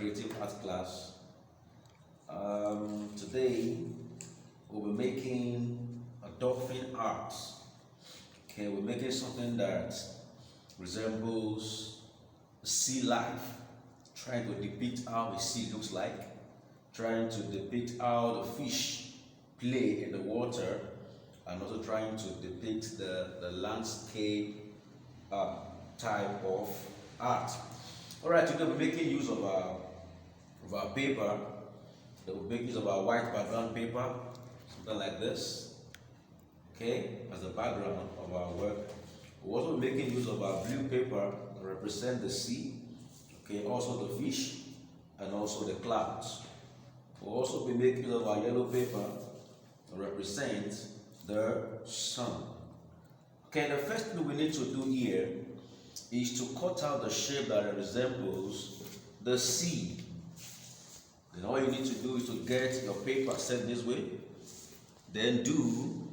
creative art class. Today we'll be making a dolphin art. Okay, we're making something that resembles sea life, trying to depict how the sea looks like, trying to depict how the fish play in the water, and also trying to depict the landscape type of art. All right, today we're making use of our paper. We'll make use of our white background paper, something like this, okay, as the background of our work. We're also making use of our blue paper to represent the sea, okay, also the fish, and also the clouds. We'll also be making use of our yellow paper to represent the sun. Okay, the first thing we need to do here is to cut out the shape that resembles the sea. Then all you need to do is to get your paper set this way, then do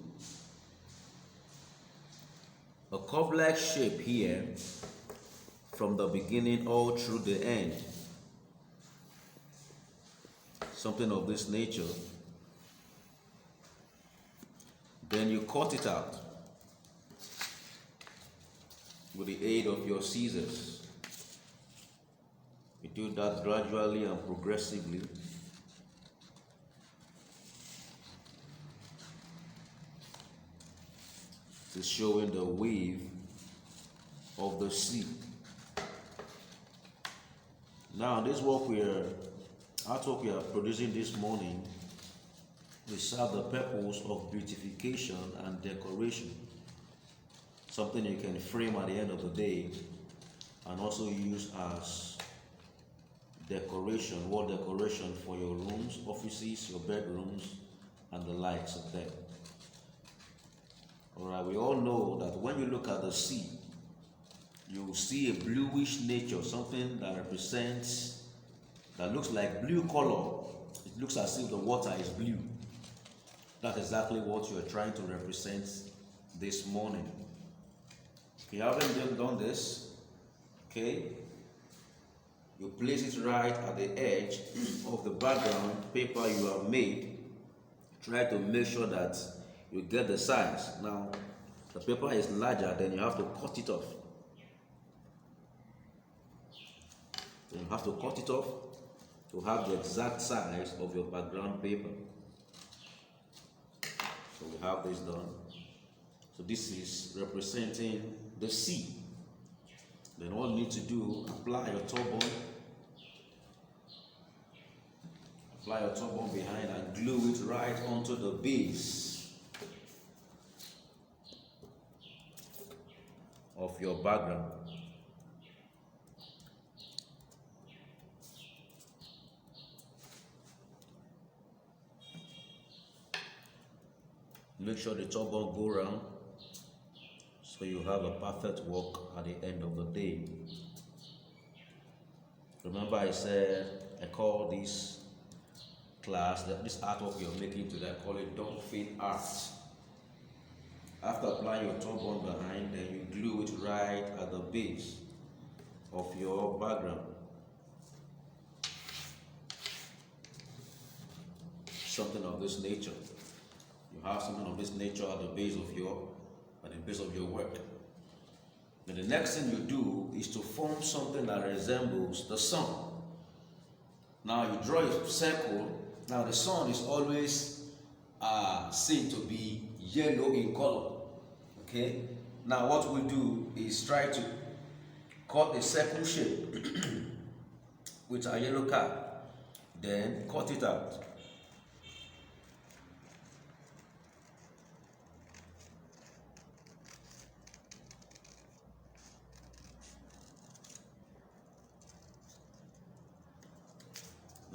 a curve-like shape here from the beginning all through the end. Something of this nature. Then you cut it out with the aid of your scissors. You do that gradually and progressively. This is showing the wave of the sea. Now, this artwork we are producing this morning will serve the purpose of beautification and decoration. Something you can frame at the end of the day and also use as decoration, wall decoration for your rooms, offices, your bedrooms, and the likes of them. Alright, we all know that when you look at the sea, you will see a bluish nature, something that looks like blue color. It looks as if the water is blue. That's exactly what you are trying to represent this morning. If you haven't done this, okay, you place it right at the edge of the background paper you have made. Try to make sure that you get the size. Now, the paper is larger, then you have to cut it off. Then you have to cut it off to have the exact size of your background paper. So we have this done. So this is representing the sea. Then all you need to do, apply your turban behind and glue it right onto the base of your background. Make sure the turban go round so you have a perfect work at the end of the day. Remember I said I call this class, this artwork you're making today, I call it dolphin art. After applying your turban behind, then you glue it right at the base of your background. Something of this nature. You have something of this nature at the base of your work. Then the next thing you do is to form something that resembles the sun. Now you draw a circle. Now the sun is always seen to be yellow in color. Okay. Now what we do is try to cut a circle shape with a yellow card. Then cut it out.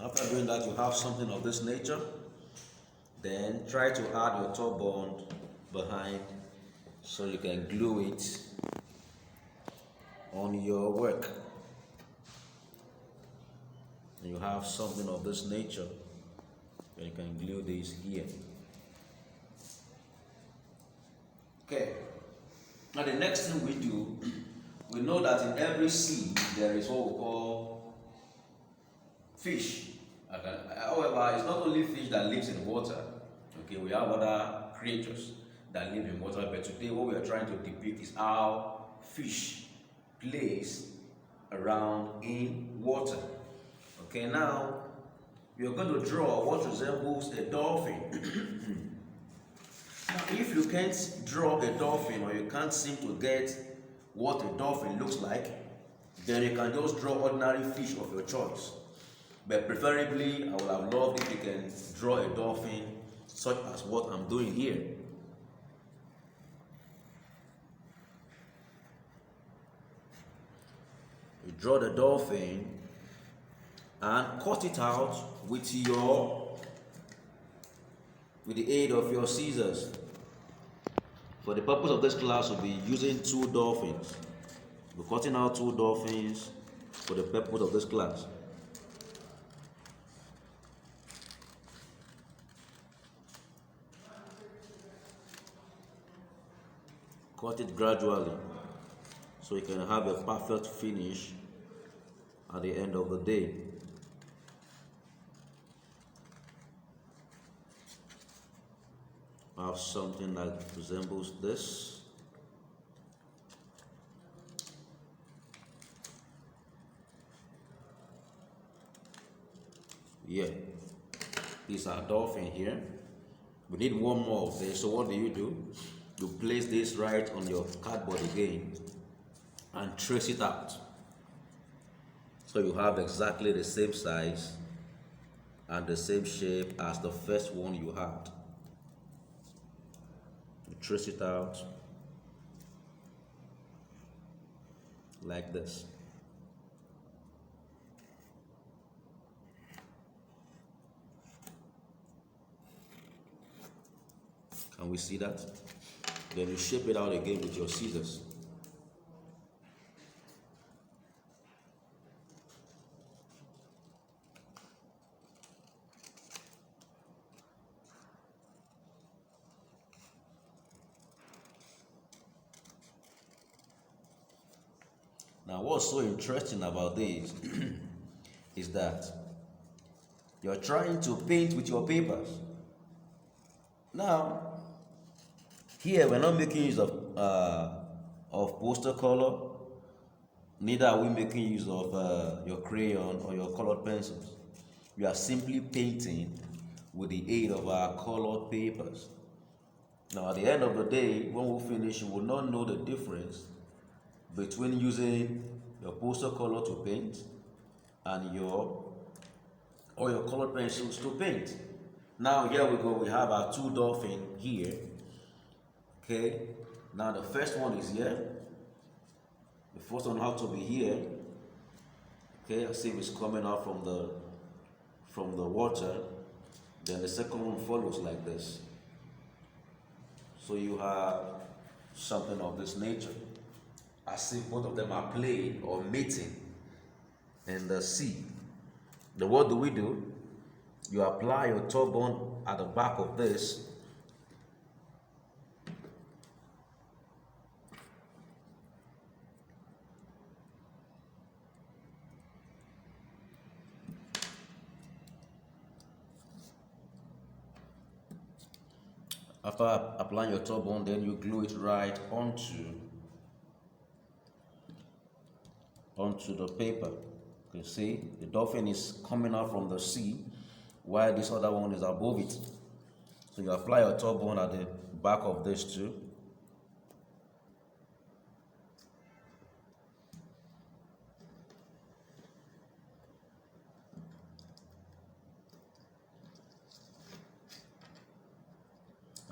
After doing that, you have something of this nature. Then try to add your turban behind so you can glue it on your work. And you have something of this nature. And you can glue this here. Okay. Now the next thing we do, we know that in every sea there is what we call fish. However, it's not only fish that lives in water. Okay, we have other creatures that live in water, but today what we are trying to depict is how fish plays around in water. Okay, now we are going to draw what resembles a dolphin. Now, if you can't draw a dolphin or you can't seem to get what a dolphin looks like, then you can just draw ordinary fish of your choice. But preferably, I would have loved if you can draw a dolphin such as what I'm doing here. You draw the dolphin and cut it out with the aid of your scissors. For the purpose of this class, we'll be using 2 dolphins. We're cutting out 2 dolphins for the purpose of this class. Cut it gradually so you can have a perfect finish at the end of the day. I have something that resembles this. Yeah, these are dolphin here. We need one more of this. So what do? You place this right on your cardboard again and trace it out. So you have exactly the same size and the same shape as the first one you had. You trace it out like this. Can we see that? Then you shape it out again with your scissors. Now, what's so interesting about this is that you're trying to paint with your papers. Now, here we're not making use of poster color, neither are we making use of your crayon or your colored pencils. We are simply painting with the aid of our colored papers. Now, at the end of the day, when we finish, you will not know the difference between using your poster color to paint and your colored pencils to paint. Now, here we go. We have our 2 dolphins here. Okay, now the first one is here. The first one has to be here. Okay, I see it's coming out from the water. Then the second one follows like this. So you have something of this nature. I see both of them are playing or mating in the sea. Then what do? You apply your turban at the back of this. After applying your turban, then you glue it right onto the paper. You can see the dolphin is coming out from the sea while this other one is above it. So you apply your turban at the back of this too.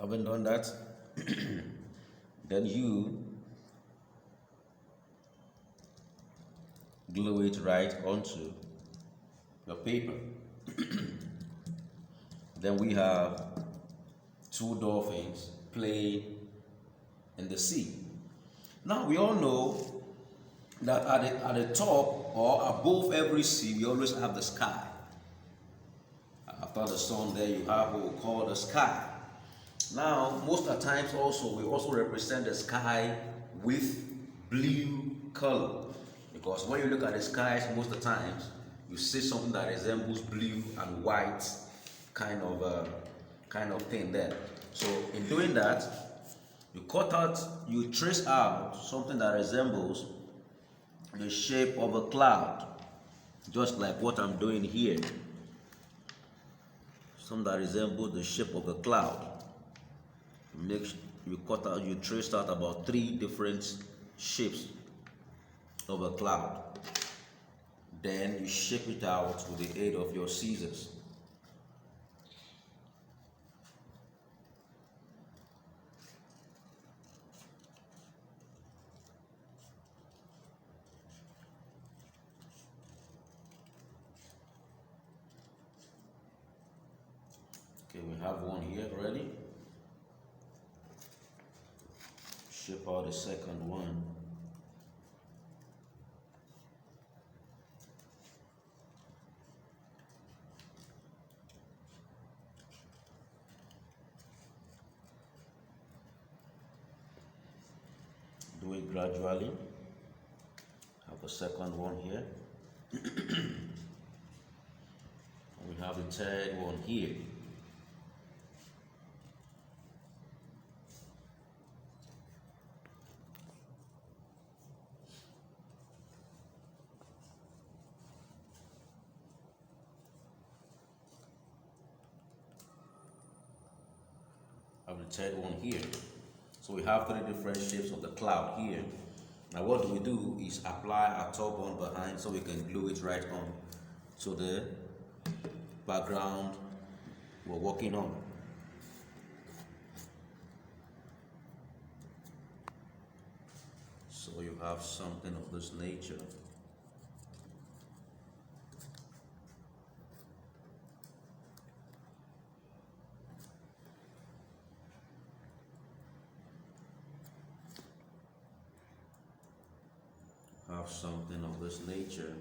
Having done that, then you glue it right onto the paper. Then we have 2 dolphins playing in the sea. Now we all know that at the top or above every sea, we always have the sky. After the sun, there you have what we call the sky. Now, most of the times also, we also represent the sky with blue color. Because when you look at the skies, most of the times, you see something that resembles blue and white kind of thing there. So in doing that, you trace out something that resembles the shape of a cloud, just like what I'm doing here. Something that resembles the shape of a cloud. You traced out about 3 different shapes of a cloud. Then you shape it out with the aid of your scissors. Okay, we have one here already. Shape out the second one. Do it gradually. Have a second one here. We have the third one here. Have the third one here. So we have 3 different shapes of the cloud here. Now what we do is apply our top one behind so we can glue it right on to the background we're working on. So you have something of this nature. Have something of this nature.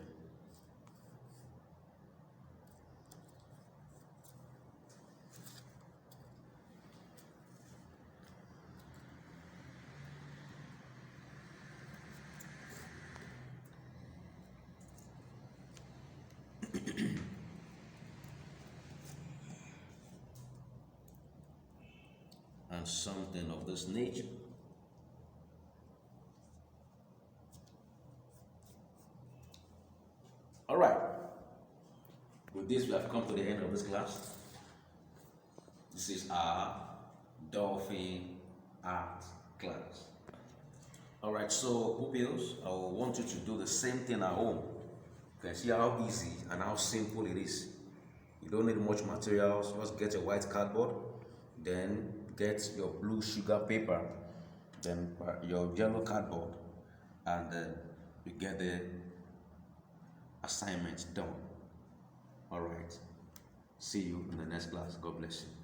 And something of this nature. All right. With this, we have come to the end of this class. This is our dolphin art class. All right, so pupils, I want you to do the same thing at home. You can see how easy and how simple it is. You don't need much materials. Just get a white cardboard, then get your blue sugar paper, then your yellow cardboard, and then you get the assignment done. All right. See you in the next class. God bless you.